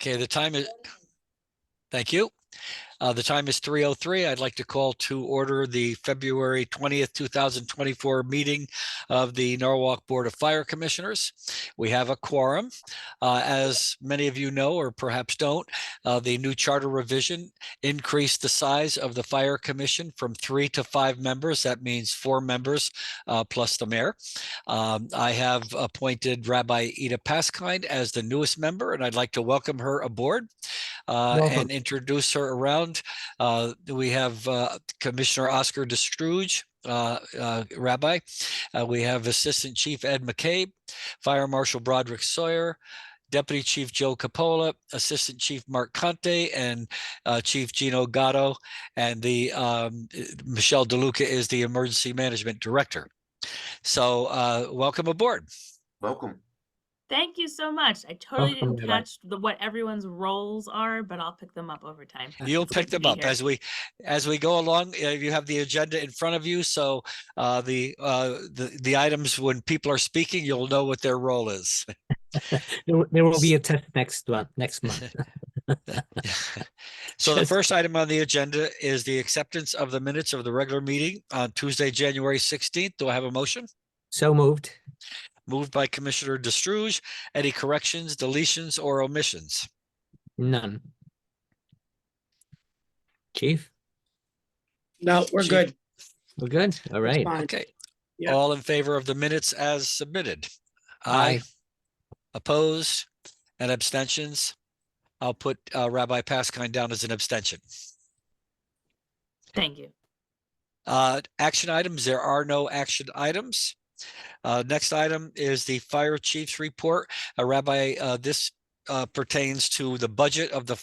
Okay, the time is, thank you. The time is 3:03. I'd like to call to order the February 20th, 2024 meeting of the Norwalk Board of Fire Commissioners. We have a quorum. As many of you know, or perhaps don't, the new charter revision increased the size of the Fire Commission from 3 to 5 members. That means 4 members plus the mayor. I have appointed Rabbi Ida Paskind as the newest member, and I'd like to welcome her aboard. And introduce her around. We have Commissioner Oscar DeStruge, Rabbi. We have Assistant Chief Ed McCabe, Fire Marshal Broderick Sawyer, Deputy Chief Joe Capola, Assistant Chief Mark Conte, and Chief Gino Gatto, and the Michelle DeLuca is the Emergency Management Director. So welcome aboard. Welcome. Thank you so much. I totally didn't catch what everyone's roles are, but I'll pick them up over time. You'll pick them up as we go along. You have the agenda in front of you, so the items, when people are speaking, you'll know what their role is. There will be a test next month. So the first item on the agenda is the acceptance of the minutes of the regular meeting on Tuesday, January 16th. Do I have a motion? So moved. Moved by Commissioner DeStruge. Any corrections, deletions, or omissions? None. Chief? No, we're Chief? good. We're good. All right. Fine. Okay. Yeah. All in favor of the minutes as submitted? Aye. Opposed and abstentions? I'll put Rabbi Paskind down as an abstention. Thank you. Action items. There are no action items. Next item is the fire chief's report. Rabbi, this pertains to the budget of the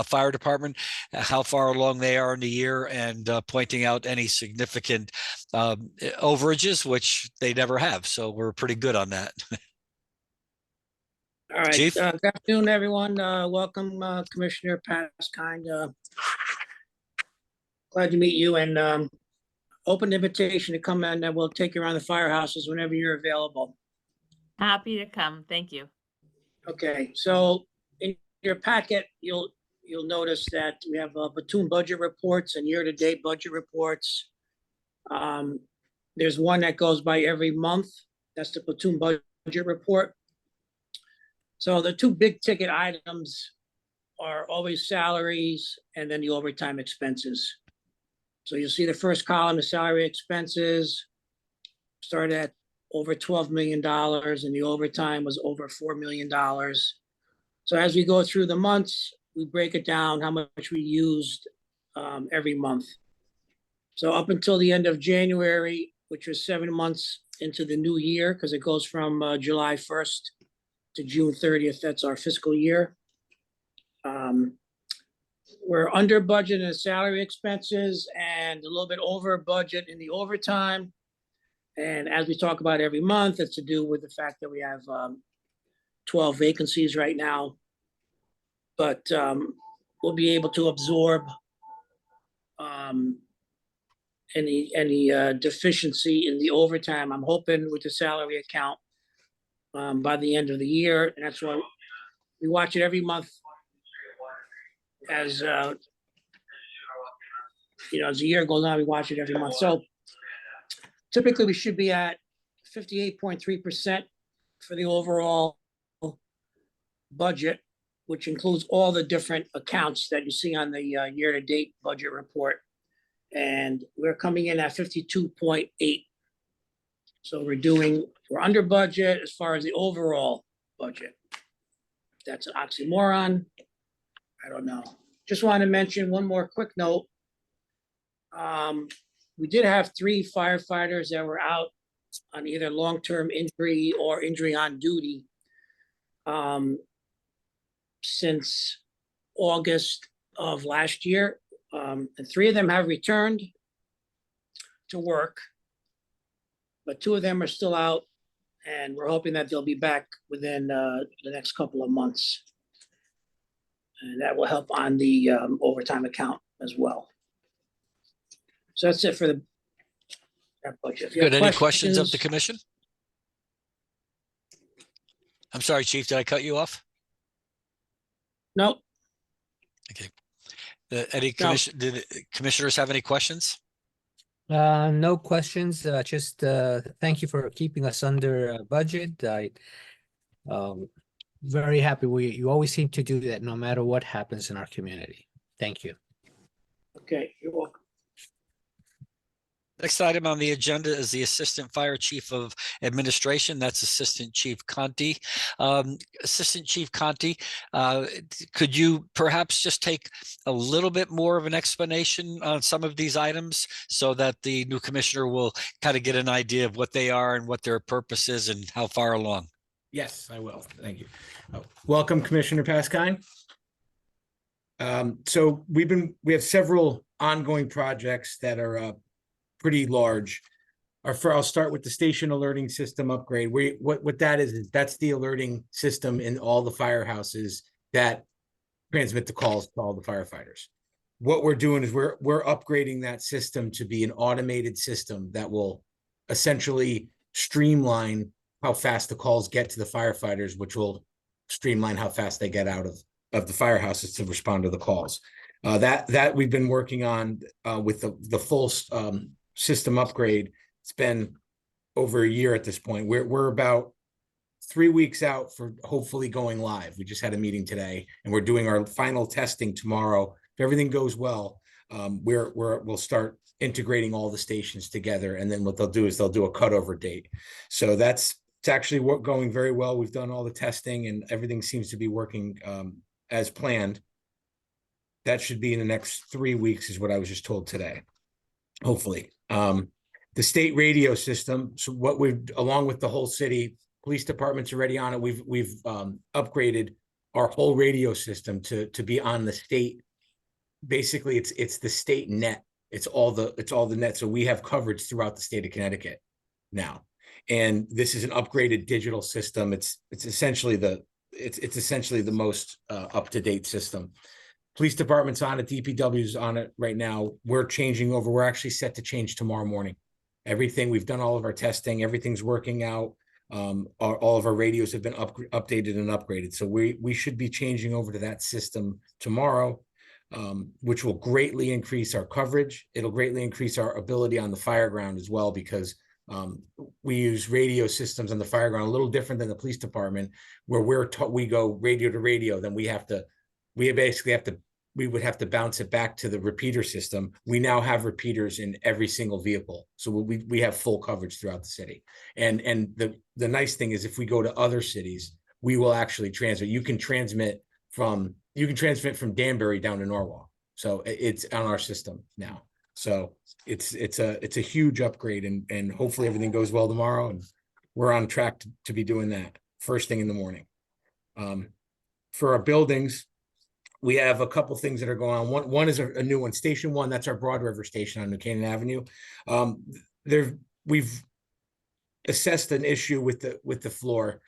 fire department, how far along they are in the year, and pointing out any significant overages, which they never have. So we're pretty good on that. All right. Chief? Good afternoon, everyone. Welcome, Commissioner Paskind. Glad to meet you, and open invitation to come in, and we'll take you around the firehouses whenever you're available. Happy to come. Thank you. Okay, so in your packet, you'll notice that we have platoon budget reports and year-to-date budget reports. There's one that goes by every month. That's the platoon budget report. So the two big ticket items are always salaries and then the overtime expenses. So you'll see the first column, the salary expenses started at over $12 million, and the overtime was over $4 million. So as we go through the months, we break it down how much we used every month. So up until the end of January, which was 7 months into the new year, because it goes from July 1st to June 30th, that's our fiscal year. We're under budget in the salary expenses and a little bit over budget in the overtime. And as we talk about every month, it's to do with the fact that we have 12 vacancies right now. But we'll be able to absorb any deficiency in the overtime. I'm hoping with the salary account by the end of the year, and that's why we watch it every month. As as the year goes on, we watch it every month. So typically we should be at 58.3% for the overall budget, which includes all the different accounts that you see on the year-to-date budget report. And we're coming in at 52.8. So we're under budget as far as the overall budget. That's an oxymoron. I don't know. Just want to mention one more quick note. We did have 3 firefighters that were out on either long-term injury or injury on duty since August of last year. And 3 of them have returned to work, but 2 of them are still out, and we're hoping that they'll be back within the next couple of months. And that will help on the overtime account as well. So that's it for that budget. Good. Any questions of the commission? I'm sorry, Chief, did I cut you off? No, Any No. did commissioners have any questions? No questions. Just thank you for keeping us under budget. Very happy. You always seem to do that no matter what happens in our community. Thank you. okay, you're welcome. Next item on the agenda is the Assistant Fire Chief of Administration. That's Assistant Chief Conti. Assistant Chief Conti, could you perhaps just take a little bit more of an explanation on some of these items so that the new commissioner will kind of get an idea of what they are and what their purpose is and how far along? Yes, I will. Thank you. Welcome, Commissioner Pascine. So we have several ongoing projects that are pretty large. I'll start with the station alerting system upgrade. What that is that's the alerting system in all the firehouses that transmit the calls to all the firefighters. What we're doing is we're upgrading that system to be an automated system that will essentially streamline how fast the calls get to the firefighters, which will streamline how fast they get out of the firehouses to respond to the calls. That we've been working on with the full system upgrade. It's been over a year at this point. We're about 3 weeks out for hopefully going live. We just had a meeting today, and we're doing our final testing tomorrow. If everything goes well, we'll start integrating all the stations together, and then what they'll do is they'll do a cutover date. So it's actually going very well. We've done all the testing, and everything seems to be working as planned. That should be in the next 3 weeks, is what I was just told today. Hopefully. The state radio system. So what along with the whole city, police department's already on it. We've upgraded our whole radio system to be on the state. Basically, it's the state net. It's all the net. So we have coverage throughout the state of Connecticut now. And this is an upgraded digital system. It's essentially the most up-to-date system. Police department's on it. DPW's on it right now. We're changing over. We're actually set to change tomorrow morning. Everything, we've done all of our testing. Everything's working out. All of our radios have been updated and upgraded. So we should be changing over to that system tomorrow, which will greatly increase our coverage. It'll greatly increase our ability on the fire ground as well, because we use radio systems on the fire ground a little different than the police department, where we go radio to radio. Then we would have to bounce it back to the repeater system. We now have repeaters in every single vehicle. So we have full coverage throughout the city. And the nice thing is, if we go to other cities, we will actually transmit. You can transmit from Danbury down to Norwalk. So it's on our system now. So it's a huge upgrade, and hopefully everything goes well tomorrow, and we're on track to be doing that first thing in the morning. For our buildings, we have a couple things that are going on. One is a new one, Station 1. That's our Broad River station on New Canaan Avenue. We've assessed an issue with the floor.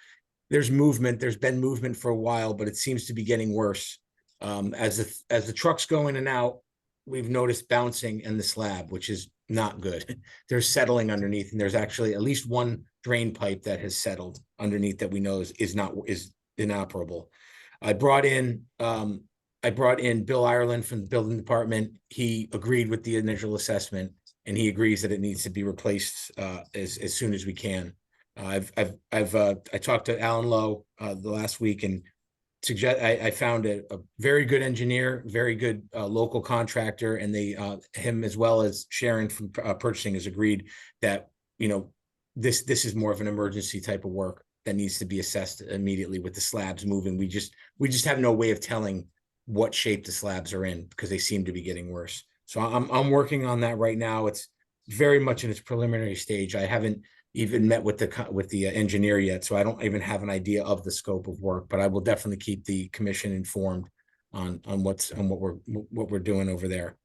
There's movement. There's been movement for a while, but it seems to be getting worse. As the trucks go in and out, we've noticed bouncing in the slab, which is not good. They're settling underneath, and there's actually at least one drain pipe that has settled underneath that we know is inoperable. I brought in Bill Ireland from the building department. He agreed with the initial assessment, and he agrees that it needs to be replaced as soon as we can. I talked to Alan Lowe the last week, and I found a very good engineer, very good local contractor, and him as well as Sharon from purchasing has agreed that this is more of an emergency type of work that needs to be assessed immediately with the slabs moving. We just have no way of telling what shape the slabs are in, because they seem to be getting worse. So I'm working on that right now. It's very much in its preliminary stage. I haven't even met with the engineer yet, so I don't even have an idea of the scope of work, but I will definitely keep the commission informed on what we're doing over there.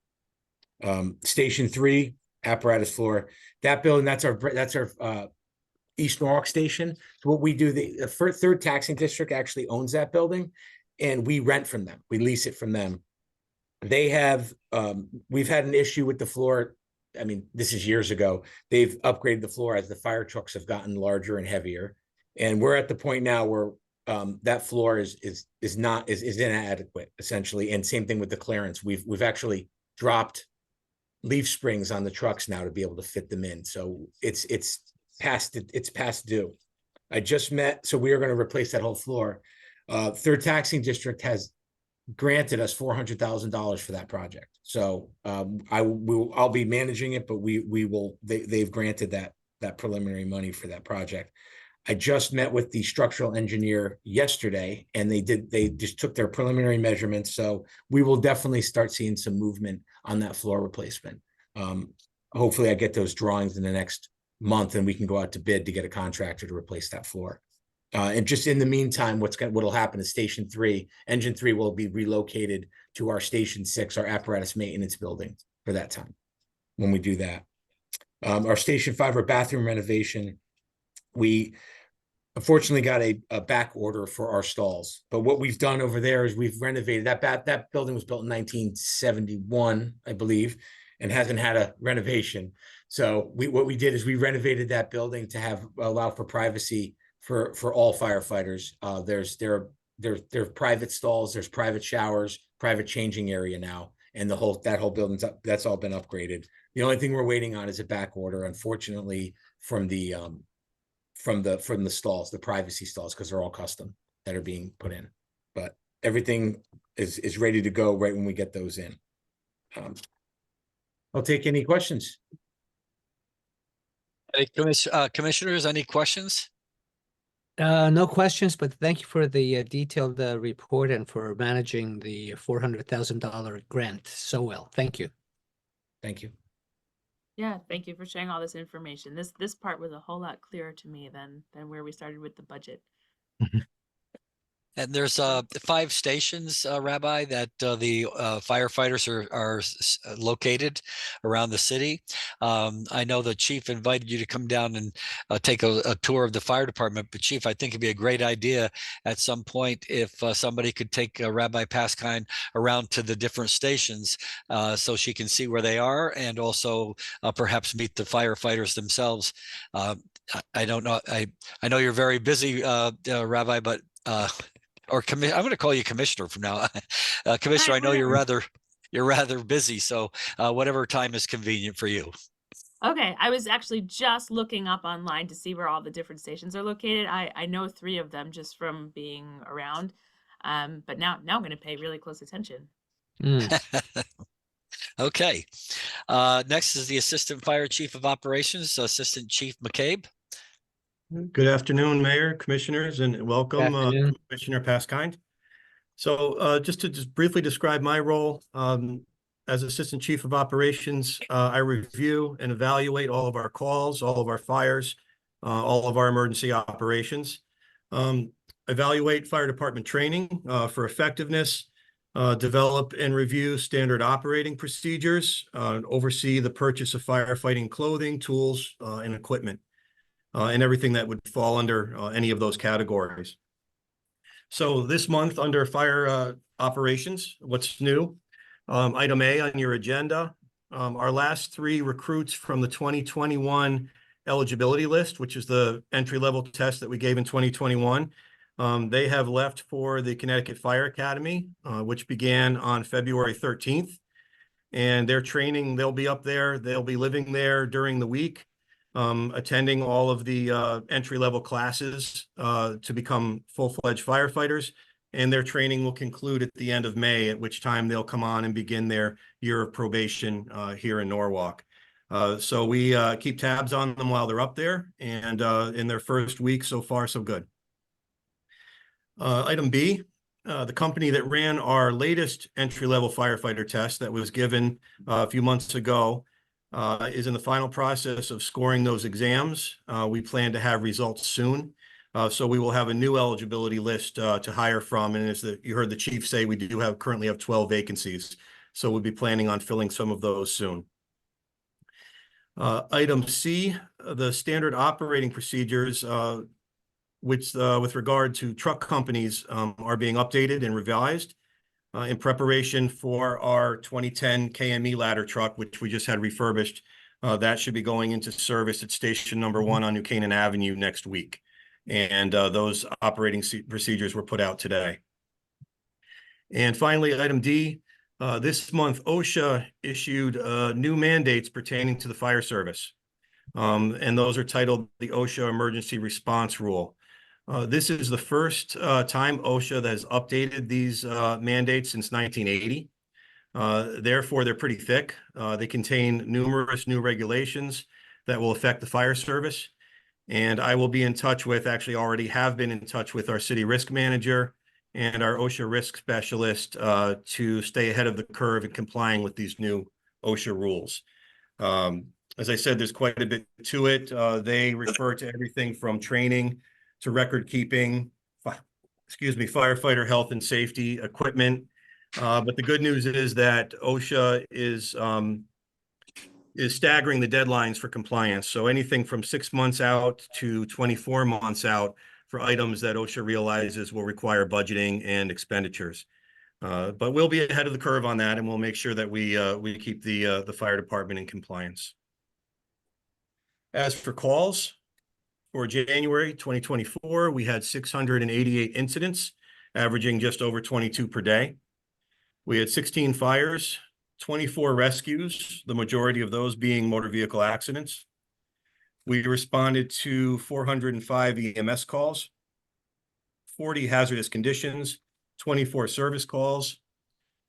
Station 3, apparatus floor. That building, that's our East Norwalk station. So what we do, the third taxing district actually owns that building, and we rent from them. We lease it from them. They have, we've had an issue with the floor. I mean, this is years ago. They've upgraded the floor as the fire trucks have gotten larger and heavier. And we're at the point now where that floor is inadequate essentially. And same thing with the clearance. We've actually dropped leaf springs on the trucks now to be able to fit them in. So it's past due. I just met, so we are going to replace that whole floor. Third Taxing District has granted us $400,000 for that project. So I'll be managing it, but they've granted that preliminary money for that project. I just met with the structural engineer yesterday, and they just took their preliminary measurements. So we will definitely start seeing some movement on that floor replacement. Hopefully I get those drawings in the next month and we can go out to bid to get a contractor to replace that floor. And just in the meantime, what'll happen is Station 3, Engine 3 will be relocated to our Station 6, our apparatus maintenance building for that time when we do that. Our Station 5, our bathroom renovation, we unfortunately got a back order for our stalls. But what we've done over there is we've renovated that building was built in 1971, I believe, and hasn't had a renovation. So what we did is we renovated that building to allow for privacy for all firefighters. There are private stalls, there's private showers, private changing area now, and that whole building's up. That's all been upgraded. The only thing we're waiting on is a back order, unfortunately, from the stalls, the privacy stalls, because they're all custom that are being put in. But everything is ready to go right when we get those in. I'll take any questions. Any commissioners, any questions? No questions, but thank you for the detailed report and for managing the $400,000 grant so well. Thank you. Thank you. Yeah, thank you for sharing all this information. This part was a whole lot clearer to me than where we started with the budget. And there's 5 stations, Rabbi, that the firefighters are located around the city. I know the chief invited you to come down and take a tour of the fire department. But Chief, I think it'd be a great idea at some point if somebody could take Rabbi Paskine around to the different stations so she can see where they are, and also perhaps meet the firefighters themselves. I don't know. I know you're very busy, Rabbi, but I'm going to call you Commissioner from now. Commissioner, I know you're rather busy, so whatever time is convenient for you. Okay, I was actually just looking up online to see where all the different stations are located. I know 3 of them just from being around, but now I'm going to pay really close attention. Okay. Next is the Assistant Fire Chief of Operations, Assistant Chief McCabe. Good afternoon, Mayor, Commissioners, and welcome, Commissioner Paskine. So just to briefly describe my role, as Assistant Chief of Operations, I review and evaluate all of our calls, all of our fires, all of our emergency operations, evaluate fire department training for effectiveness, develop and review standard operating procedures, oversee the purchase of firefighting clothing, tools, and equipment. And everything that would fall under any of those categories. So this month under fire operations, what's new? Item A on your agenda, our last 3 recruits from the 2021 eligibility list, which is the entry-level test that we gave in 2021. They have left for the Connecticut Fire Academy, which began on February 13th. And their training, they'll be up there, they'll be living there during the week. Attending all of the entry-level classes to become full-fledged firefighters, and their training will conclude at the end of May, at which time they'll come on and begin their year of probation here in Norwalk. So we keep tabs on them while they're up there, and in their first week, so far, so good. Item B, the company that ran our latest entry-level firefighter test that was given a few months ago is in the final process of scoring those exams. We plan to have results soon. So we will have a new eligibility list to hire from. And as you heard the chief say, we currently have 12 vacancies. So we'll be planning on filling some of those soon. Item C, the standard operating procedures, which with regard to truck companies are being updated and revised. In preparation for our 2010 KME ladder truck, which we just had refurbished. That should be going into service at station number 1 on New Canaan Avenue next week. And those operating procedures were put out today. And finally, item D, this month, OSHA issued new mandates pertaining to the fire service. And those are titled the OSHA Emergency Response Rule. This is the first time OSHA that has updated these mandates since 1980. Therefore, they're pretty thick. They contain numerous new regulations that will affect the fire service. And I will be in touch with, actually already have been in touch with our city risk manager and our OSHA risk specialist to stay ahead of the curve in complying with these new OSHA rules. As I said, there's quite a bit to it. They refer to everything from training to record keeping, firefighter health and safety equipment. But the good news is that OSHA is staggering the deadlines for compliance. So anything from 6 months out to 24 months out for items that OSHA realizes will require budgeting and expenditures. But we'll be ahead of the curve on that, and we'll make sure that we keep the fire department in compliance. As for calls, for January 2024, we had 688 incidents, averaging just over 22 per day. We had 16 fires, 24 rescues, the majority of those being motor vehicle accidents. We responded to 405 EMS calls, 40 hazardous conditions, 24 service calls,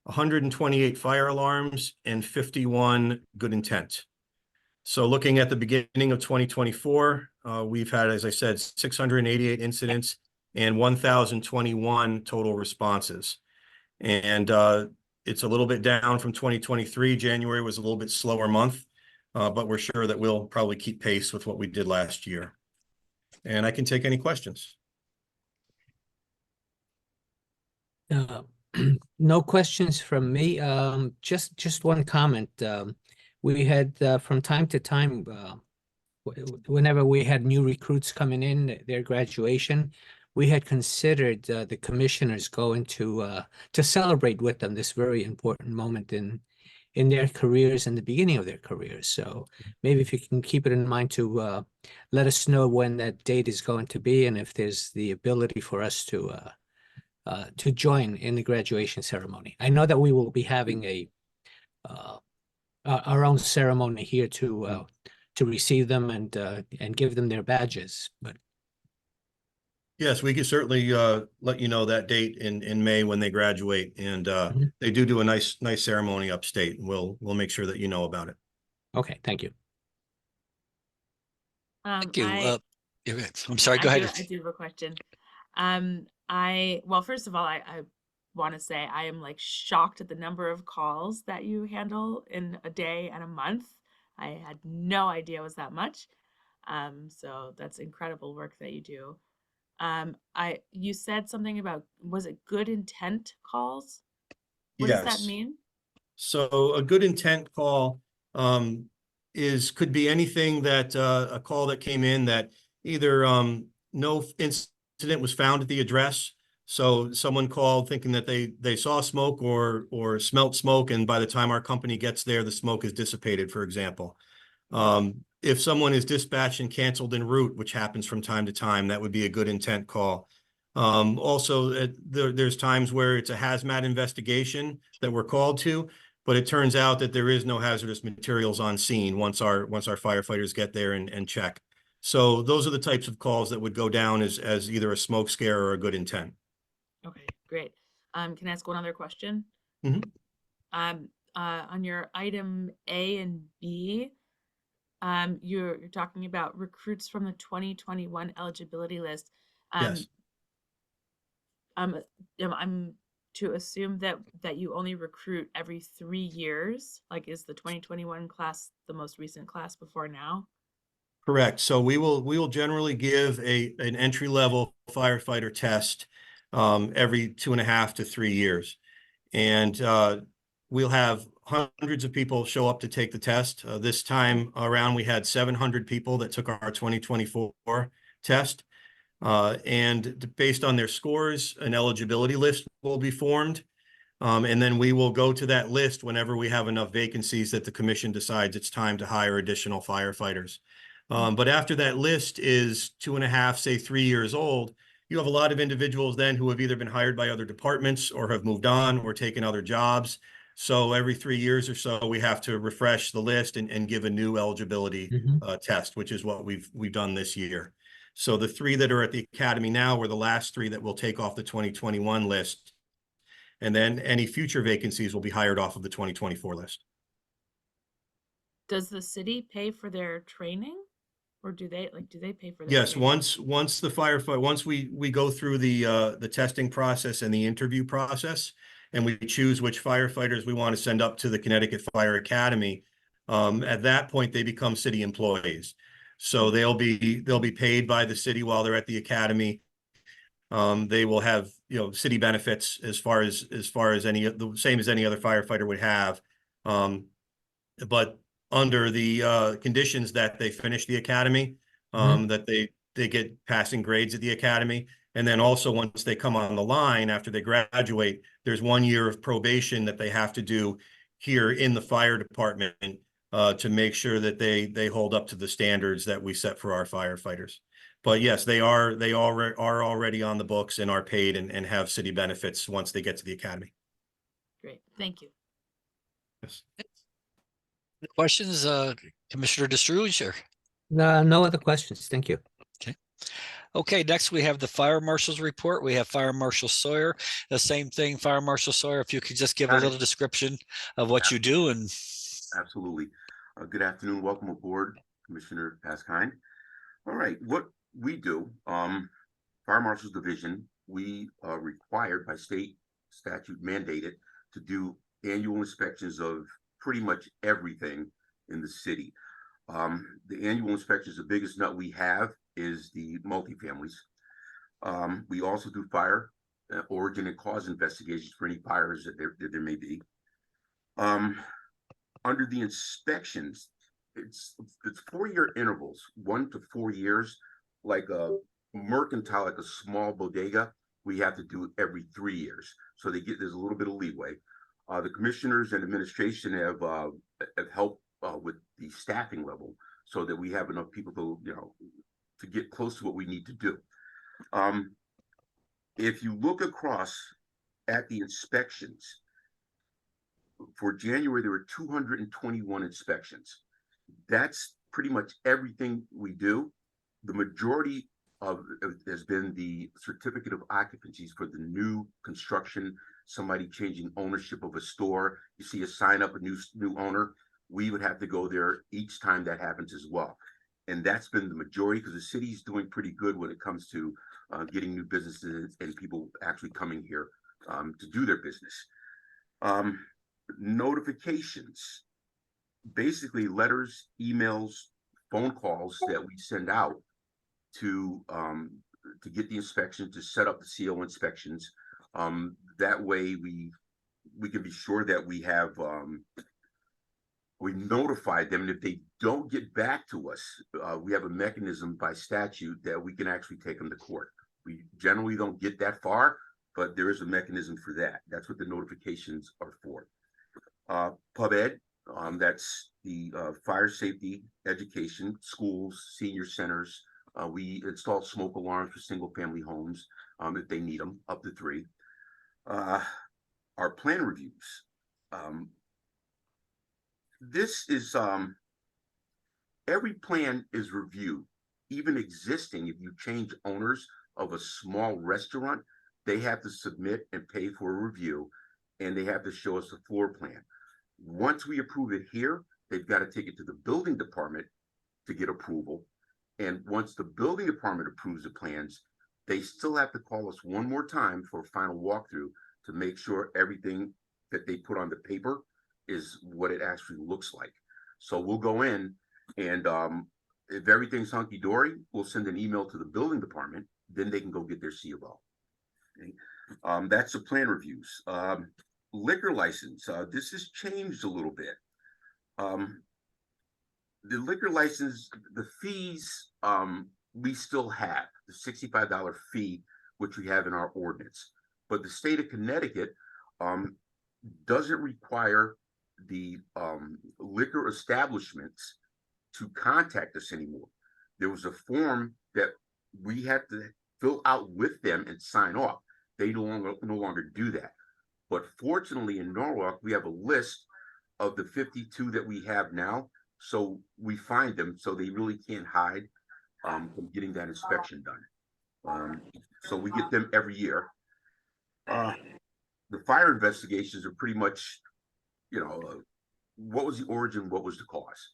128 fire alarms, and 51 good intent. So looking at the beginning of 2024, we've had, as I said, 688 incidents and 1,021 total responses. And it's a little bit down from 2023. January was a little bit slower month, but we're sure that we'll probably keep pace with what we did last year. And I can take any questions. No questions from me. Just one comment. We had from time to time, whenever we had new recruits coming in, their graduation, we had considered the commissioners going to celebrate with them this very important moment in their careers and the beginning of their careers. So maybe if you can keep it in mind to let us know when that date is going to be, and if there's the ability for us to join in the graduation ceremony. I know that we will be having our own ceremony here to receive them and give them their badges, but. Yes, we can certainly let you know that date in May when they graduate, and they do a nice ceremony upstate, and we'll make sure that you know about it. Okay, thank you. Thank you. I'm sorry, go ahead. I do have a question. Well, first of all, I want to say I am like shocked at the number of calls that you handle in a day and a month. I had no idea it was that much. So that's incredible work that you do. You said something about, was it good intent calls? What does that mean? So a good intent call could be anything that a call that came in that either no incident was found at the address. So someone called thinking that they saw smoke or smelt smoke, and by the time our company gets there, the smoke is dissipated, for example. If someone is dispatched and canceled en route, which happens from time to time, that would be a good intent call. Also, there's times where it's a hazmat investigation that we're called to, but it turns out that there is no hazardous materials on scene once our firefighters get there and check. So those are the types of calls that would go down as either a smoke scare or a good intent. Okay, great. Can I ask one other question? Mhm. On your item A and B, you're talking about recruits from the 2021 eligibility list. Yes. I'm to assume that you only recruit every 3 years. Like, is the 2021 class the most recent class before now? Correct. So we will generally give an entry-level firefighter test every 2.5 to 3 years. And we'll have hundreds of people show up to take the test. This time around, we had 700 people that took our 2024 test. And based on their scores, an eligibility list will be formed. And then we will go to that list whenever we have enough vacancies that the commission decides it's time to hire additional firefighters. But after that list is 2.5, say 3 years old, you have a lot of individuals then who have either been hired by other departments or have moved on or taken other jobs. So every 3 years or so, we have to refresh the list and give a new eligibility test, which is what we've done this year. So the 3 that are at the academy now were the last 3 that we'll take off the 2021 list. And then any future vacancies will be hired off of the 2024 list. Does the city pay for their training? Or do they pay for their Yes, training? once the firefighter, once we go through the testing process and the interview process, and we choose which firefighters we want to send up to the Connecticut Fire Academy, at that point they become city employees. So they'll be paid by the city while they're at the academy. They will have, city benefits as far as the same as any other firefighter would have. But under the conditions that they finish the academy, that they get passing grades at the academy. And then also once they come on the line after they graduate, there's 1 year of probation that they have to do here in the fire department to make sure that they hold up to the standards that we set for our firefighters. But yes, they are already on the books and are paid and have city benefits once they get to the academy. Great, thank you. Yes. Questions, Commissioner Destruge, or? No other questions. Thank you. Okay, next we have the Fire Marshal's report. We have Fire Marshal Sawyer. The same thing, Fire Marshal Sawyer, if you could just give a Got it. little description of what you do and. Absolutely. Good afternoon. Welcome aboard, Commissioner Paskind. All right, what we do, Fire Marshal's Division, we are required by state statute mandated to do annual inspections of pretty much everything in the city. The annual inspections, the biggest nut we have is the multifamilies. We also do fire origin and cause investigations for any fires that there may be. Under the inspections, it's 4-year intervals, 1 to 4 years. Like a mercantile, like a small bodega, we have to do it every 3 years. So there's a little bit of leeway. The commissioners and administration have helped with the staffing level so that we have enough people to get close to what we need to do. If you look across at the inspections, for January, there were 221 inspections. That's pretty much everything we do. The majority of it has been the certificate of occupancies for the new construction, somebody changing ownership of a store. You see a sign up, a new owner. We would have to go there each time that happens as well. And that's been the majority because the city's doing pretty good when it comes to getting new businesses and people actually coming here to do their business. Notifications, basically letters, emails, phone calls that we send out to get the inspection, to set up the CO inspections. That way we can be sure that we have we notified them, and if they don't get back to us, we have a mechanism by statute that we can actually take them to court. We generally don't get that far, but there is a mechanism for that. That's what the notifications are for. PubEd, that's the fire safety education, schools, senior centers. We install smoke alarms for single family homes if they need them, up to 3. Our plan reviews. This is every plan is reviewed, even existing. If you change owners of a small restaurant, they have to submit and pay for a review, and they have to show us a floor plan. Once we approve it here, they've got to take it to the building department to get approval. And once the building department approves the plans, they still have to call us one more time for a final walkthrough to make sure everything that they put on the paper is what it actually looks like. So we'll go in and if everything's hunky-dory, we'll send an email to the building department, then they can go get their C of O. Okay? That's the plan reviews. Liquor license, this has changed a little bit. The liquor license, the fees, we still have the $65 fee, which we have in our ordinance. But the state of Connecticut doesn't require the liquor establishments to contact us anymore. there was a form that we had to fill out with them and sign off. They no longer do that. But fortunately in Norwalk, we have a list of the 52 that we have now. So we find them, so they really can't hide from getting that inspection done. So we get them every year. The fire investigations are pretty much, you know, what was the origin, what was the cause?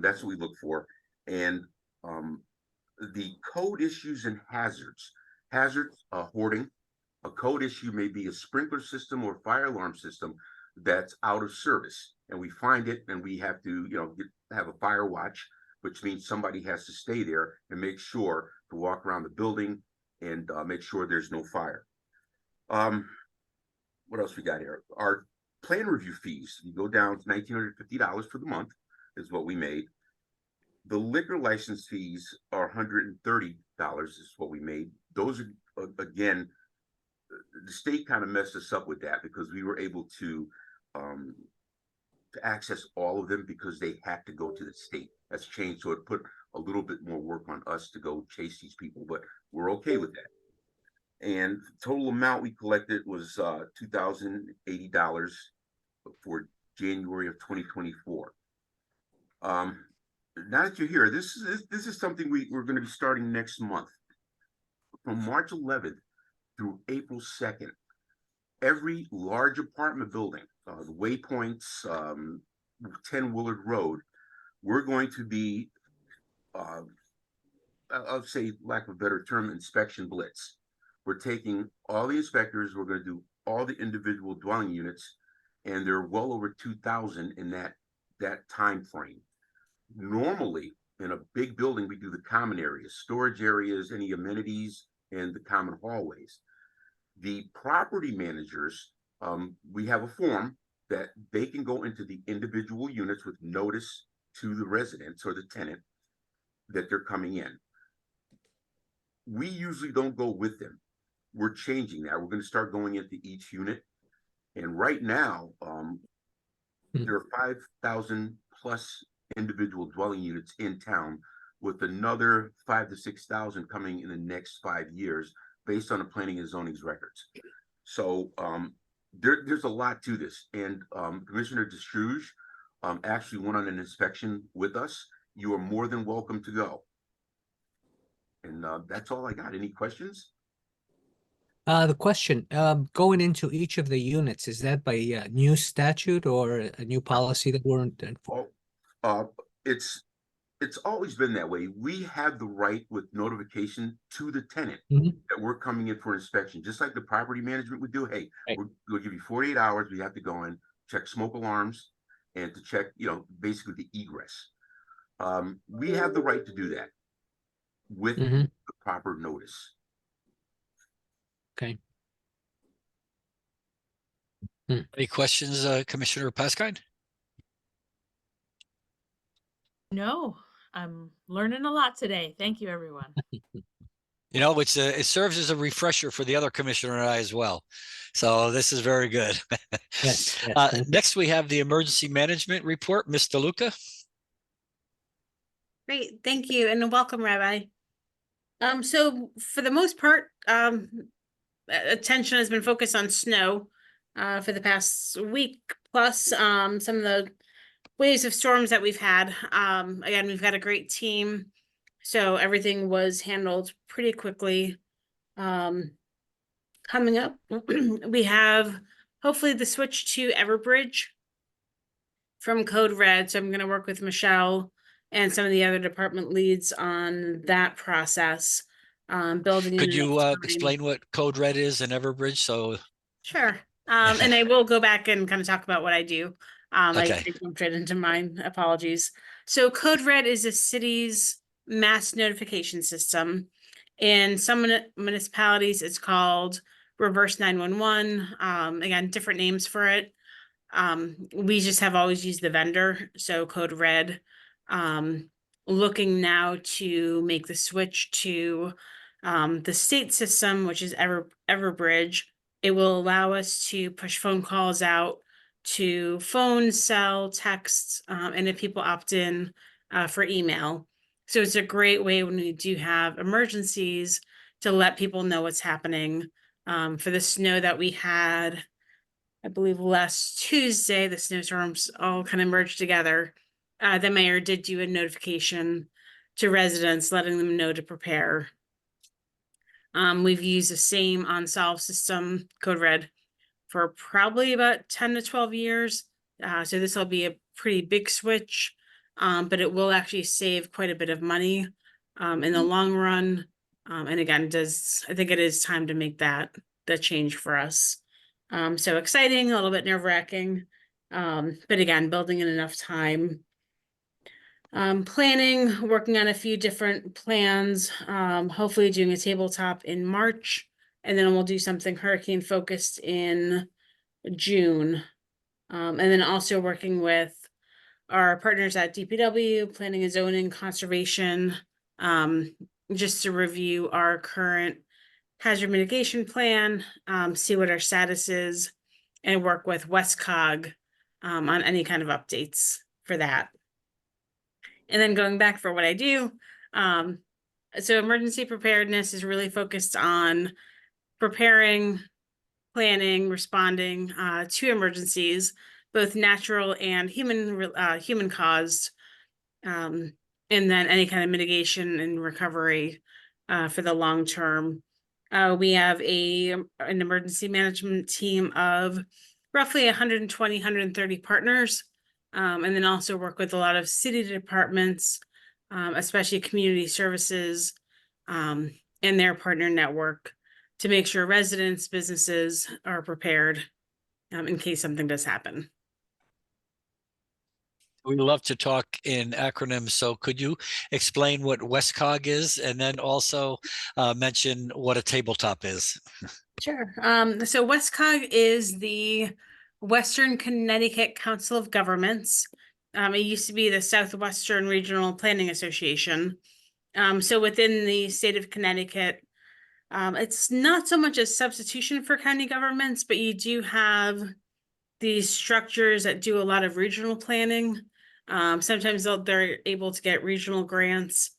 That's what we look for. And the code issues and hazards. Hazards, hoarding. A code issue may be a sprinkler system or fire alarm system that's out of service. And we find it and we have to, you know, have a fire watch, which means somebody has to stay there and make sure to walk around the building and make sure there's no fire. What else we got here? Our plan review fees, you go down to $1,950 for the month is what we made. The liquor license fees are $130 is what we made. Those are, again, the state kind of messed us up with that because we were able to access all of them because they had to go to the state. That's changed, so it put a little bit more work on us to go chase these people, but we're okay with that. And the total amount we collected was $2,080 for January of 2024. Now that you're here, this is something we're going to be starting next month. From March 11th through April 2nd, every large apartment building, the Waypoints, 10 Willard Road, we're going to be, I'll say, lack of a better term, inspection blitz. We're taking all the inspectors, we're going to do all the individual dwelling units, and there are well over 2,000 in that time frame. Normally, in a big building, we do the common areas, storage areas, any amenities, and the common hallways. The property managers, we have a form that they can go into the individual units with notice to the residents or the tenant that they're coming in. We usually don't go with them. We're changing that. We're going to start going into each unit. And right now, there are 5,000 plus individual dwelling units in town, with another 5,000 to 6,000 coming in the next 5 years based on the planning and zoning's records. So there's a lot to this. And Commissioner Destruge actually went on an inspection with us. You are more than welcome to go. And that's all I got. Any questions? The question, going into each of the units, is that by new statute or a new policy that weren't? It's always been that way. We have the right with notification to the tenant that we're coming in for inspection, just like the property management would do. Hey, Right. we'll give you 48 hours. We have to go in, check smoke alarms, and to check, you know, basically the egress. We have the right to do that with the proper notice. Okay. Any questions, Commissioner Paskine? No, I'm learning a lot today. Thank you, everyone. You know, which it serves as a refresher for the other commissioner and I as well. So this is very good. Yes, thank you. Next, we have the emergency management report, Ms. DeLuca. Great, thank you, and welcome, Rabbi. So for the most part, attention has been focused on snow for the past week plus. Some of the waves of storms that we've had. Again, we've got a great team, so everything was handled pretty quickly. Coming up, we have hopefully the switch to Everbridge from Code Red. So I'm going to work with Michelle and some of the other department leads on that process. Building. Could you explain what Code Red is and Everbridge? So Sure. And I will go back and kind of talk about what I do. Okay. I jumped right into mine. Apologies. So Code Red is a city's mass notification system. In some municipalities, it's called Reverse 911. Again, different names for it. We just have always used the vendor, so Code Red. Looking now to make the switch to the state system, which is Everbridge. It will allow us to push phone calls out to phone, cell, text, and if people opt in for email. So it's a great way when we do have emergencies to let people know what's happening. For the snow that we had, I believe last Tuesday, the snowstorms all kind of merged together. The mayor did do a notification to residents, letting them know to prepare. We've used the same OnSolve system, Code Red, for probably about 10 to 12 years. So this will be a pretty big switch, but it will actually save quite a bit of money in the long run. And again, I think it is time to make that change for us. So exciting, a little bit nerve-wracking, but again, building in enough time. Planning, working on a few different plans, hopefully doing a tabletop in March, and then we'll do something hurricane focused in June. And then also working with our partners at DPW, planning and zoning, conservation, just to review our current hazard mitigation plan, see what our status is, and work with WestCog on any kind of updates for that. And then going back for what I do, so emergency preparedness is really focused on preparing, planning, responding to emergencies, both natural and human caused, and then any kind of mitigation and recovery for the long term. We have an emergency management team of roughly 120, 130 partners, and then also work with a lot of city departments, especially community services, and their partner network to make sure residents, businesses are prepared in case something does happen. We love to talk in acronyms, so could you explain what WestCog is and then also mention what a tabletop is? Sure. So WestCog is the Western Connecticut Council of Governments. It used to be the Southwestern Regional Planning Association. So within the state of Connecticut, it's not so much a substitution for county governments, but you do have these structures that do a lot of regional planning. Sometimes they're able to get regional grants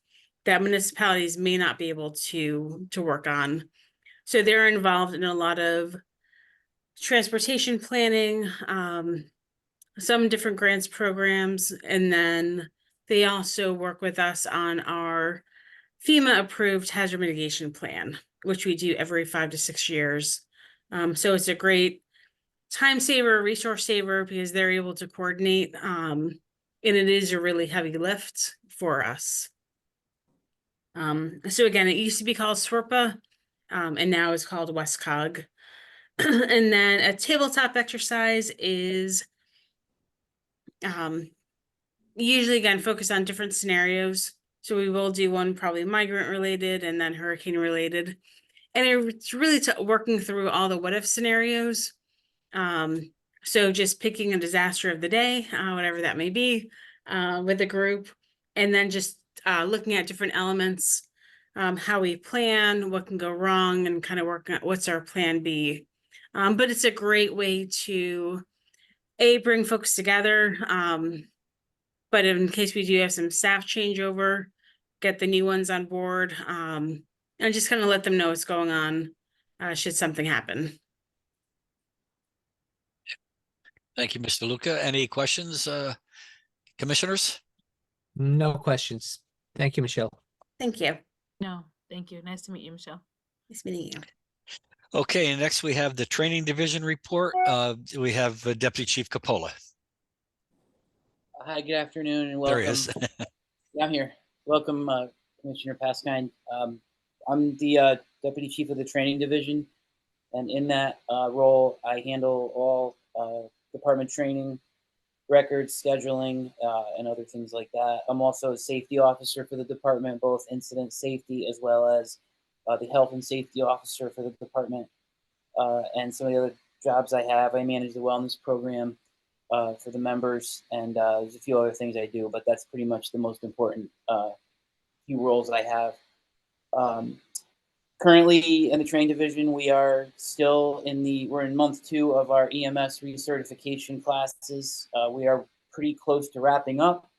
that municipalities may not be able to work on. So they're involved in a lot of transportation planning, some different grants programs, and then they also work with us on our FEMA approved hazard mitigation plan, which we do every 5 to 6 years. So it's a great time saver, resource saver, because they're able to coordinate, and it is a really heavy lift for us. So again, it used to be called SWRPA, and now it's called WestCog. And then a tabletop exercise is usually, again, focused on different scenarios. So we will do one probably migrant related and then hurricane related. And it's really working through all the what if scenarios. So just picking a disaster of the day, whatever that may be, with a group, and then just looking at different elements, how we plan, what can go wrong, and kind of working out what's our plan B. But it's a great way to bring folks together. But in case we do have some staff changeover, get the new ones on board, and just kind of let them know what's going on should something happen. Thank you, Mr. Luca. Any questions, commissioners? No questions. Thank you, Michelle. Thank you. No, thank you. Nice to meet you, Michelle. Nice meeting you. Okay, and next we have the training division report. We have Deputy Chief Capola. Hi, good afternoon and There welcome. he is. Yeah, I'm here. Welcome, Commissioner Paskine. I'm the Deputy Chief of the Training Division, and in that role, I handle all department training, records, scheduling, and other things like that. I'm also a safety officer for the department, both incident safety as well as the health and safety officer for the department. And some of the other jobs I have, I manage the wellness program for the members, and there's a few other things I do, but that's pretty much the most important few roles I have. Currently in the training division, we are still we're in month 2 of our EMS recertification classes. We are pretty close to wrapping up,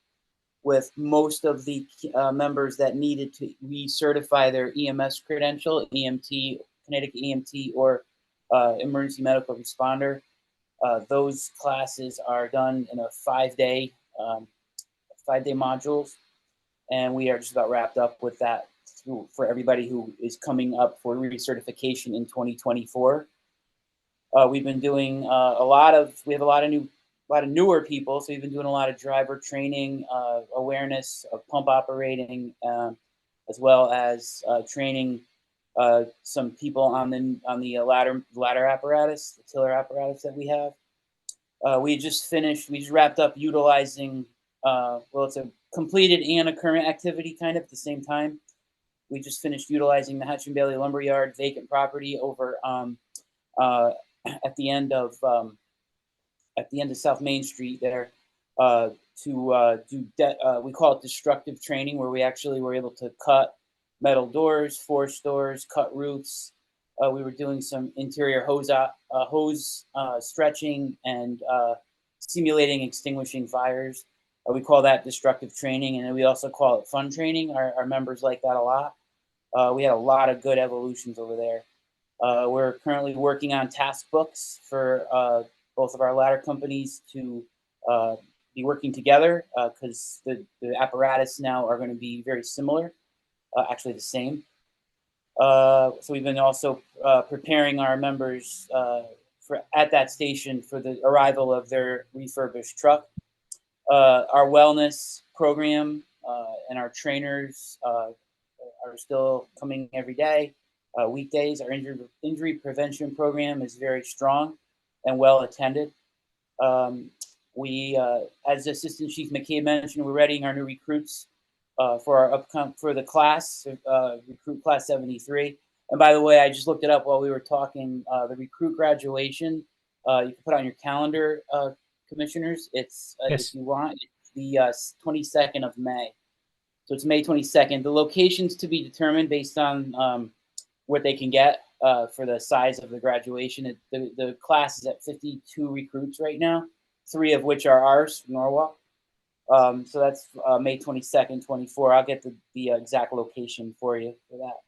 with most of the members that needed to recertify their EMS credential, EMT, Connecticut EMT, or emergency medical responder. Those classes are done in a 5-day modules, and we are just about wrapped up with that for everybody who is coming up for recertification in 2024. We've been doing we have a lot of newer people, so we've been doing a lot of driver training, awareness of pump operating, as well as training some people on the ladder apparatus, the tiller apparatus that we have. We just wrapped up utilizing, it's a completed and a current activity kind of at the same time. We just finished utilizing the Hatch and Bailey Lumberyard vacant property over at the end of South Main Street there to we call it destructive training, where we actually were able to cut metal doors, force doors, cut roofs. We were doing some interior hose stretching and simulating extinguishing fires. We call that destructive training, and then we also call it fun training. Our members like that a lot. We had a lot of good evolutions over there. We're currently working on task books for both of our ladder companies to be working together, because the apparatus now are going to be very similar, actually the same. So we've been also preparing our members at that station for the arrival of their refurbished truck. Our wellness program and our trainers are still coming every day. Weekdays, our injury prevention program is very strong and well attended. As Assistant Chief McCabe mentioned, we're readying our new recruits for the class, recruit class 73. And by the way, I just looked it up while we were talking. The recruit graduation, you can put on your calendar, commissioners. It's Yes. if you want, it's the 22nd of May. So it's May 22nd. The location's to be determined based on what they can get for the size of the graduation. The class is at 52 recruits right now, 3 of which are ours, Norwalk. So that's May 22nd, 24. I'll get the exact location for you for that.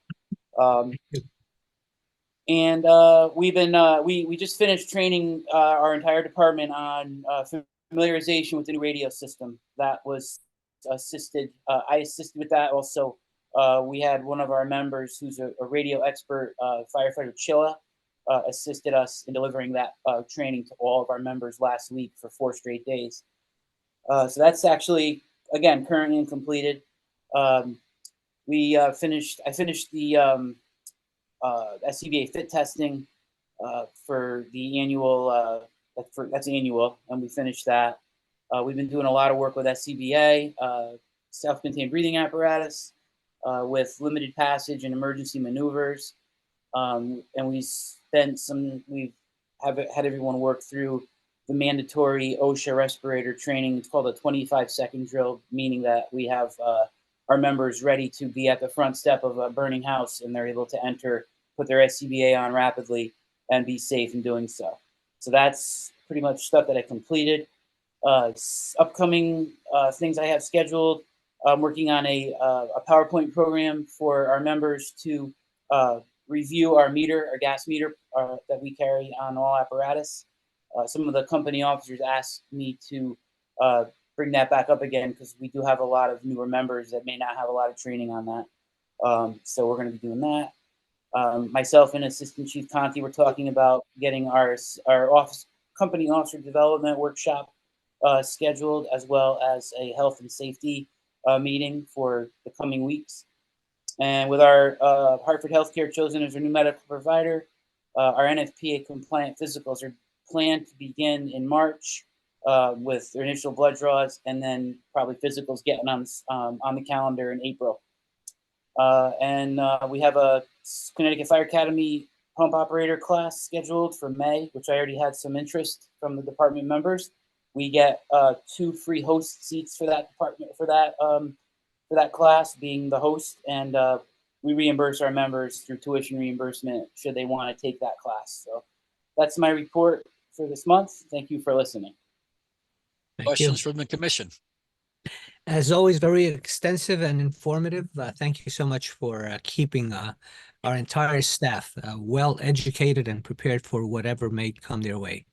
And we've been we just finished training our entire department on familiarization with the new radio system. That was assisted. I assisted with that. Also, we had one of our members who's a radio expert, firefighter Chilla, assisted us in delivering that training to all of our members last week for 4 straight days. So that's actually, again, currently completed. I finished the SCBA fit testing for the annual, that's annual, and we finished that. We've been doing a lot of work with SCBA, self-contained breathing apparatus, with limited passage and emergency maneuvers. And we've had everyone work through the mandatory OSHA respirator training. It's called a 25-second drill, meaning that we have our members ready to be at the front step of a burning house, and they're able to enter, put their SCBA on rapidly, and be safe in doing so. So that's pretty much stuff that I completed. Upcoming things I have scheduled. I'm working on a PowerPoint program for our members to review our gas meter that we carry on all apparatus. Some of the company officers asked me to bring that back up again, because we do have a lot of newer members that may not have a lot of training on that. So we're going to be doing that. Myself and Assistant Chief Conti were talking about getting our company officer development workshop scheduled, as well as a health and safety meeting for the coming weeks. And with our Hartford Healthcare chosen as our new medical provider, our NFPA compliant physicals are planned to begin in March with their initial blood draws, and then probably physicals getting on the calendar in April. And we have a Connecticut Fire Academy pump operator class scheduled for May, which I already had some interest from the department members. We get 2 free host seats for that department, for that class, being the host, and we reimburse our members through tuition reimbursement should they want to take that class. So that's my report for this month. Thank you for listening. Thank you. Questions from the commission? As always, very extensive and informative. Thank you so much for keeping our entire staff well educated and prepared for whatever may come their way.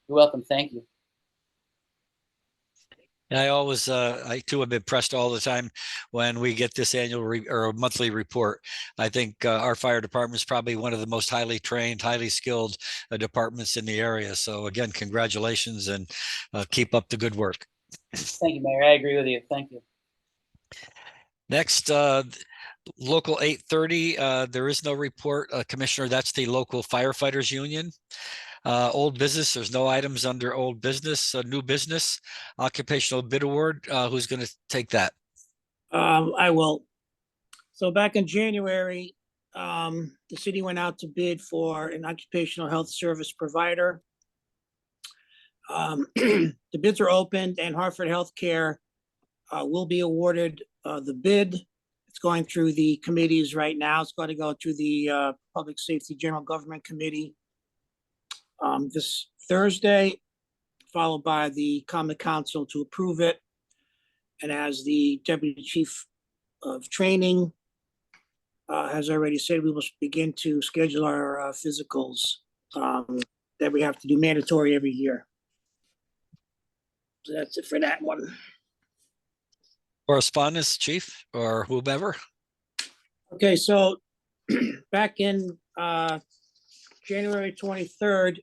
You're welcome. Thank you. And I always, I too am impressed all the time when we get this annual or monthly report. I think our fire department is probably one of the most highly trained, highly skilled departments in the area. So again, congratulations and keep up the good work. Thank you, Mayor. I agree with you. Thank you. Next, Local 830, there is no report, Commissioner. That's the local firefighters union. Old business, there's no items under old business. New business, occupational bid award. Who's going to take that? I will. So back in January, the city went out to bid for an occupational health service provider. The bids are opened and Hartford Healthcare will be awarded the bid. It's going through the committees right now. It's going to go through the Public Safety General Government Committee this Thursday, followed by the Common Council to approve it. And as the Deputy Chief of Training has already said, we will begin to schedule our physicals that we have to do mandatory every year. So that's it for that one. Correspondence, Chief, or whomever? Okay, so back in January 23rd,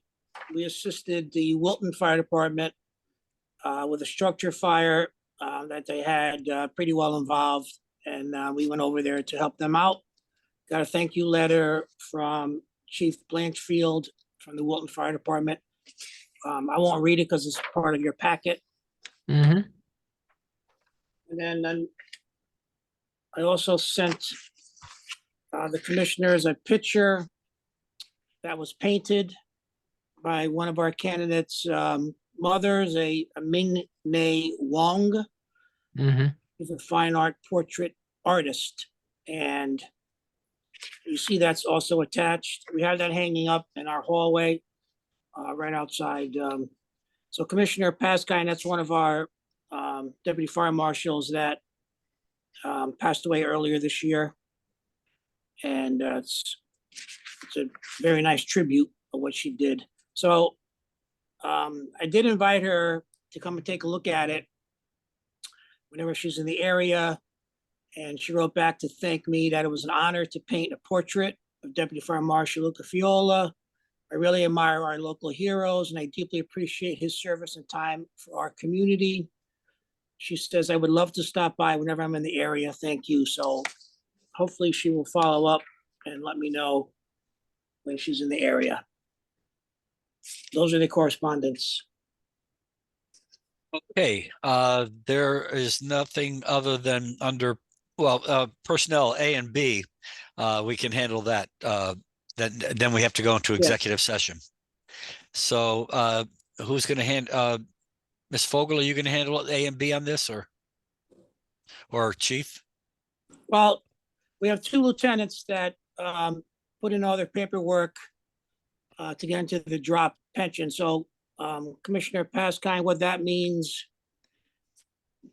we assisted the Wilton Fire Department with a structure fire that they had pretty well involved, and we went over there to help them out. Got a thank you letter from Chief Blanchfield from the Wilton Fire Department. I won't read it because it's part of your packet. Mm-hmm. And then I also sent the commissioners a picture that was painted by one of our candidates' mothers, a Ming Ne Wong. Mm-hmm. He's a fine art portrait artist. And you see that's also attached. We have that hanging up in our hallway right outside. So Commissioner Paskine, that's one of our deputy fire marshals that passed away earlier this year. And it's a very nice tribute of what she did. So I did invite her to come and take a look at it whenever she's in the area. And she wrote back to thank me that it was an honor to paint a portrait of Deputy Fire Marshal Luca Fiola. I really admire our local heroes and I deeply appreciate his service and time for our community. She says, I would love to stop by whenever I'm in the area. Thank you. So hopefully she will follow up and let me know when she's in the area. Those are the correspondence. Okay, there is nothing other than under, well, personnel A and B. We can handle that. Then we have to go into executive session. So who's going to Ms. Fogel, are you going to handle A and B on this or Chief? Well, we have two lieutenants that put in all their paperwork to get into the drop pension. So Commissioner Paskine, what that means,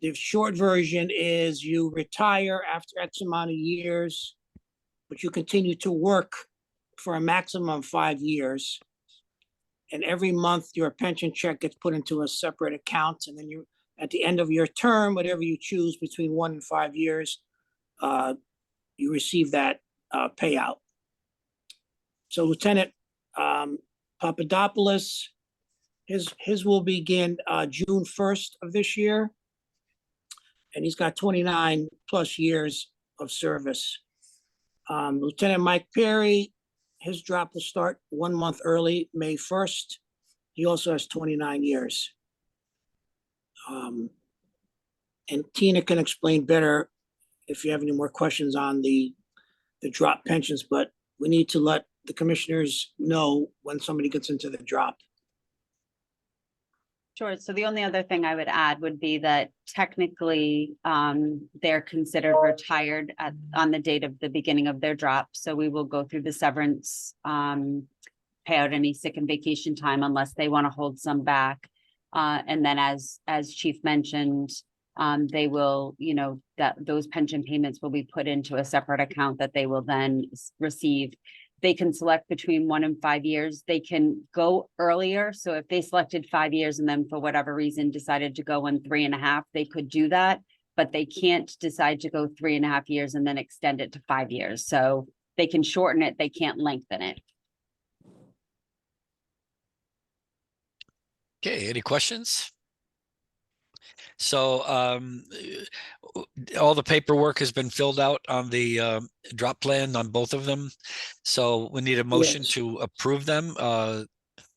the short version is you retire after X amount of years, but you continue to work for a maximum of 5 years. And every month your pension check gets put into a separate account. And then you, at the end of your term, whatever you choose between 1 and 5 years, you receive that payout. So Lieutenant Papadopoulos, his will begin June 1st of this year. And he's got 29 plus years of service. Lieutenant Mike Perry, his drop will start 1 month early, May 1st. He also has 29 years. And Tina can explain better if you have any more questions on the drop pensions, but we need to let the commissioners know when somebody gets into the drop. Sure. So the only other thing I would add would be that technically they're considered retired on the date of the beginning of their drop. So we will go through the severance, pay out any sick and vacation time unless they want to hold some back. And then as Chief mentioned, they will, you know, that those pension payments will be put into a separate account that they will then receive. They can select between 1 and 5 years. They can go earlier. So if they selected 5 years and then for whatever reason decided to go in 3.5, they could do that, but they can't decide to go 3.5 years and then extend it to 5 years. So they can shorten it, they can't lengthen it. Okay, any questions? So all the paperwork has been filled out on the drop plan on both of them. So we need a motion Yes. to approve them.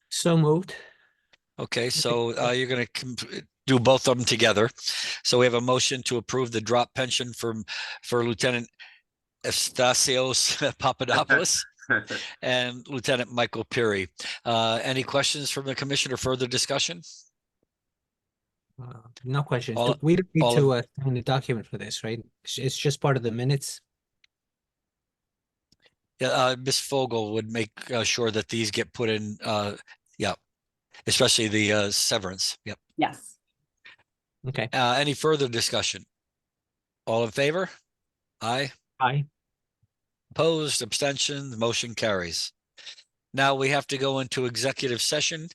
So moved. Okay, so you're going to do both of them together. So we have a motion to approve the drop pension for Lieutenant Estasios Papadopoulos and Lieutenant Michael Peary. Any questions from the commission or further discussion? No questions. All- We don't need all to sign the document for this, right? It's just part of the minutes. Yeah, Ms. Fogel would make sure that these get put in, yeah, especially the severance. Yep. Yes. Okay. Any further discussion? All in favor? Aye. Aye. Opposed, abstention, the motion carries. Now we have to go into executive session.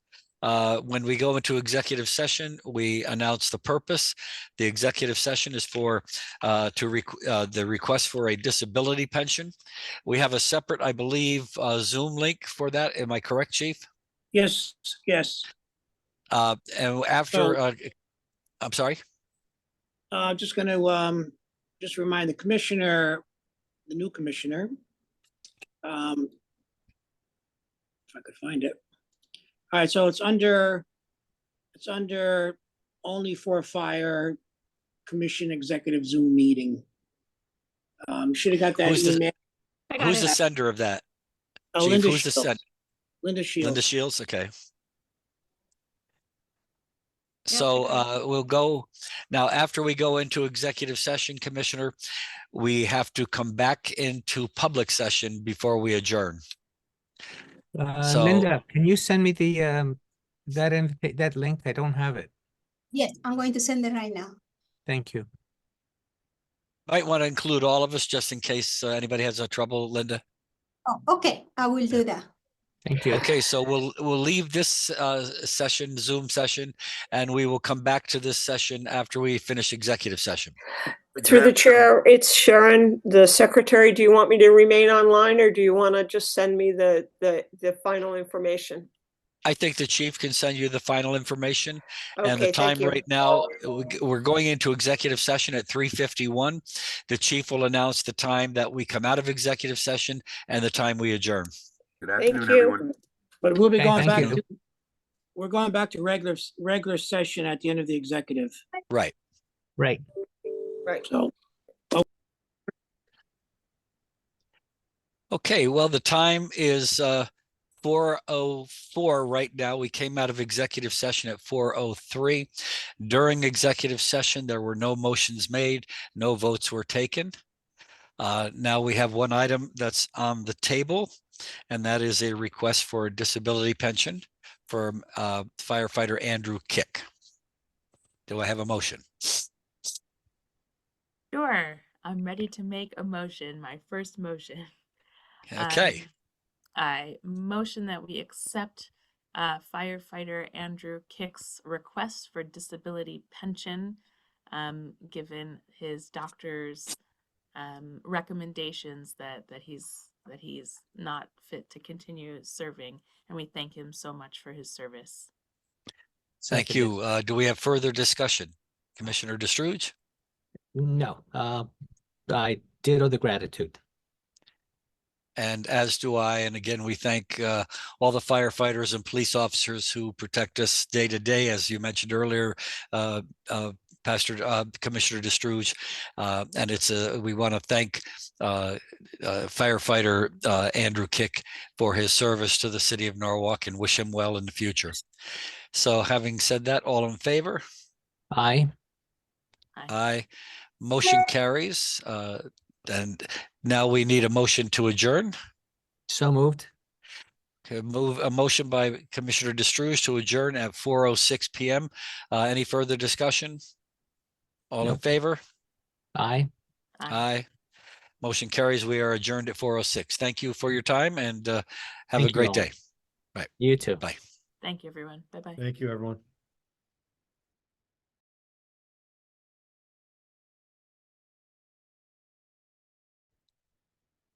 When we go into executive session, we announce the purpose. The executive session is for the request for a disability pension. We have a separate, I believe, Zoom link for that. Am I correct, Chief? Yes, yes. And after, I'm sorry. Just gonna, just remind the commissioner, the new commissioner. If I could find it. All right, so it's under only for fire commission executive Zoom meeting. Should have got that Who's the- email. I got Who's it. the sender of that? Oh, Chief, Linda who's the Shields. sender? Linda Shields. Linda Shields, okay. So we'll go now after we go into executive session, Commissioner, we have to come back into public session before we adjourn. So- Linda, can you send me the that link? I don't have it. Yes, I'm going to send it right now. Thank you. Might want to include all of us just in case anybody has trouble, Linda. Oh, okay, I will do that. Thank you. Okay, so we'll leave this session, Zoom session, and we will come back to this session after we finish executive session. Through the chair, it's Sharon, the secretary. Do you want me to remain online or do you want to just send me the final information? I think the chief can send you the final information. And the Okay, time thank you. right now, we're going into executive session at 3:51. The chief will announce the time that we come out of executive session and the time we adjourn. Good Thank afternoon, you. everyone. But we'll be Okay, going thank back you. to, we're going back to regular session at the end of the executive. Right. Right. Right. So, Okay, well, the time is 4:04 right now. We came out of executive session at 4:03. During executive session, there were no motions made, no votes were taken. Now we have one item that's on the table, and that is a request for a disability pension for firefighter Andrew Kick. Do I have a motion? Sure. I'm ready to make a motion, my first motion. Okay, I motion that we accept firefighter Andrew Kick's request for disability pension, given his doctor's recommendations that he's not fit to continue serving, and we thank him so much for his service. thank Seconded. you. Do we have further discussion? Commissioner Destruge? No, I ditto the gratitude. And as do I. And again, we thank all the firefighters and police officers who protect us day to day, as you mentioned earlier, Commissioner Destruge. And we want to thank firefighter Andrew Kick for his service to the city of Norwalk and wish him well in the future. So having said that, all in favor? Aye. Aye. Motion carries. And now we need a motion to adjourn. So moved. Okay, a motion by Commissioner Destruge to adjourn at 4:06 p.m. Any further discussion? All in Nope. favor? Aye. Aye. Motion carries. We are adjourned at 4:06. Thank you for your time and have Thank a you great all. day. You too. Bye. Thank you, everyone. Bye-bye. Thank you, everyone.